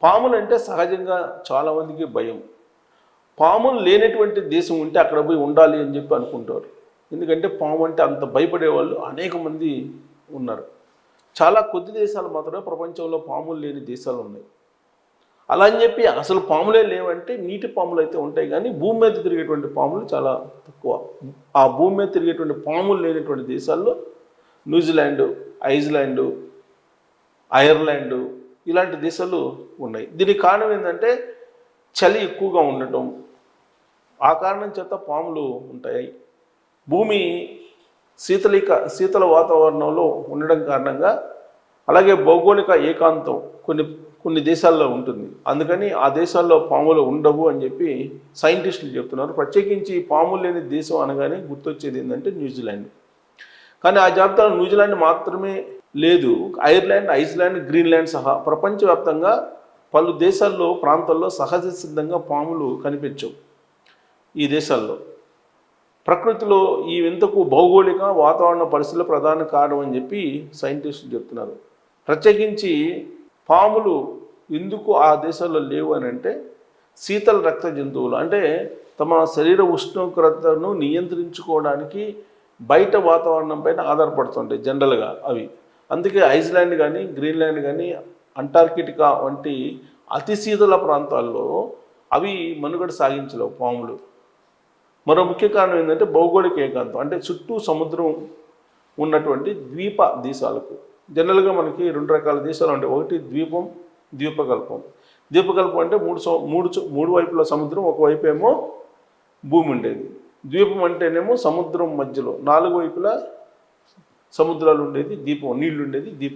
పాములు అంటే సహజంగా చాలామందికి భయం. పాములు లేనటువంటి దేశం ఉంటే అక్కడ పోయి ఉండాలి అని చెప్పి అనుకుంటారు. ఎందుకంటే పాము అంటే అంత భయపడే వాళ్ళు అనేక మంది ఉన్నారు. చాలా కొద్ది దేశాలు మాత్రమే ప్రపంచంలో పాములు లేని దేశాలు ఉన్నాయి. అలా అని చెప్పి అసలు పాములే లేవంటే నీటి పాములు అయితే ఉంటాయి, కానీ భూమి మీద తిరిగేటువంటి పాములు చాలా తక్కువ. ఆ భూమి మీద తిరిగేటువంటి పాములు లేనటువంటి దేశాల్లో న్యూజిలాండ్, ఐస్లాండ్, ఐర్లాండ్ ఇలాంటి దేశాలు ఉన్నాయి. దీనికి కారణం ఏంటంటే చలి ఎక్కువగా ఉండటం. ఆ కారణం చేత పాములు ఉంటాయి. భూమి శీతల వాతావరణంలో ఉండడం కారణంగా, అలాగే భౌగోళిక ఏకాంతం కొన్ని దేశాల్లో ఉంటుంది. అందుకని ఆ దేశాల్లో పాములు ఉండవు అని చెప్పి సైంటిస్టులు చెప్తున్నారు. ప్రత్యేకించి పాములు లేని దేశం అనగానే గుర్తొచ్చేది ఏంటంటే న్యూజిలాండ్. కానీ ఆ జాబితాలో న్యూజిలాండ్ మాత్రమే లేదు. ఐర్లాండ్, ఐస్లాండ్, గ్రీన్లాండ్ సహా ప్రపంచవ్యాప్తంగా పలు దేశాల్లో, ప్రాంతాల్లో సహజ సిద్ధంగా పాములు కనిపించవు. ఈ దేశాల్లో ప్రకృతిలో ఈ వింతకు భౌగోళిక వాతావరణ పరిస్థితులు ప్రధాన కారణం అని చెప్పి సైంటిస్టులు చెప్తున్నారు. ప్రత్యేకించి పాములు ఎందుకు ఆ దేశాల్లో లేవు అని అంటే, శీతల రక్త జంతువులు అంటే తమ శరీర ఉష్ణోగ్రతను నియంత్రించుకోవడానికి బయట వాతావరణం పైన ఆధారపడుతుంటాయి జనరల్గా అవి. అందుకే ఐస్లాండ్ కానీ, గ్రీన్లాండ్ కానీ, అంటార్కిటికా వంటి అతి శీతల ప్రాంతాల్లో అవి మనుగడ సాగించలేవు పాములు. మరో ముఖ్య కారణం ఏంటంటే భౌగోళిక ఏకాంతం, అంటే చుట్టూ సముద్రం ఉన్నటువంటి ద్వీప దేశాలకు. జనరల్గా మనకి రెండు రకాల దేశాలు ఉంటాయి. ఒకటి ద్వీపం, ద్వీపకల్పం. ద్వీపకల్పం అంటే మూడు వైపుల సముద్రం, ఒకవైపు ఏమో భూమి ఉండేది. ద్వీపం అంటేనేమో సముద్రం మధ్యలో 4 వైపులా సముద్రాలు ఉండేది, నీళ్లు ఉండేది ద్వీపం.